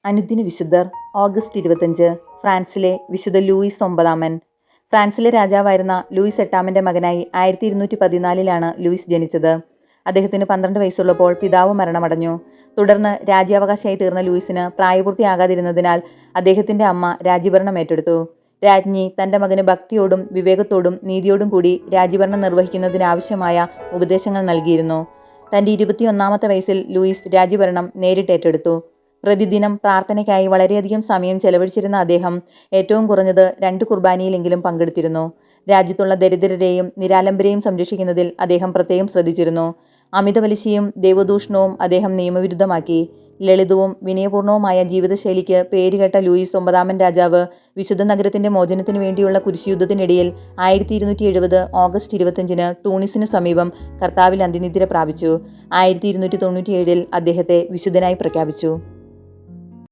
അനുദിന വിശുദ്ധർ ഓഗസ്റ്റ് 25 ഫ്രാൻസിലെ വിശുദ്ധ ലൂയിസ് ഒമ്പതാമൻ. ഫ്രാൻസിലെ രാജാവായിരുന്ന ലൂയിസ് എട്ടാമൻ്റെ മകനായി 1214 ലൂയിസ് ജനിച്ചത്. അദ്ദേഹത്തിന് 12 വയസ്സുള്ളപ്പോൾ പിതാവ് മരണമടഞ്ഞു. തുടർന്ന് രാജ്യാവകാശിയായി തീർന്ന ലൂയിസിന് പ്രായപൂർത്തിയാകാതിരുന്നതിനാൽ അദ്ദേഹത്തിൻ്റെ അമ്മ രാജ്യഭരണം ഏറ്റെടുത്തു. രാജ്ഞി തൻ്റെ മകന് ഭക്തിയോടും വിവേകത്തോടും നീതിയോടും കൂടി രാജ്യഭരണം നിർവഹിക്കുന്നതിനാവശ്യമായ ഉപദേശങ്ങൾ നൽകിയിരുന്നു. തൻ്റെ 21-ാമത്തെ വയസ്സിൽ ലൂയിസ് രാജ്യഭരണം നേരിട്ടേറ്റെടുത്തു. പ്രതിദിനം പ്രാർത്ഥനയ്ക്കായി വളരെയധികം സമയം ചെലവഴിച്ചിരുന്ന അദ്ദേഹം ഏറ്റവും കുറഞ്ഞത് 2 കുർബാനയിലെങ്കിലും പങ്കെടുത്തിരുന്നു. രാജ്യത്തുള്ള ദരിദ്രരെയും നിരാലംബരെയും സംരക്ഷിക്കുന്നതിൽ അദ്ദേഹം പ്രത്യേകം ശ്രദ്ധിച്ചിരുന്നു. അമിതവലിശയും ദൈവദൂഷണവും അദ്ദേഹം നിയമവിരുദ്ധമാക്കി. ലളിതവും വിനയപൂർണവുമായ ജീവിതശൈലിക്ക് പേരുകേട്ട ലൂയിസ് ഒമ്പതാമൻ രാജാവ് വിശുദ്ധ നഗരത്തിൻ്റെ മോചനത്തിനു വേണ്ടിയുള്ള കുരിശുയുദ്ധത്തിനിടയിൽ 1270 ഓഗസ്റ്റ് 25 ടൂണിസിന് സമീപം കർത്താവിൽ അന്ത്യനിദ്ര പ്രാപിച്ചു. 1297 അദ്ദേഹത്തെ വിശുദ്ധനായി പ്രഖ്യാപിച്ചു.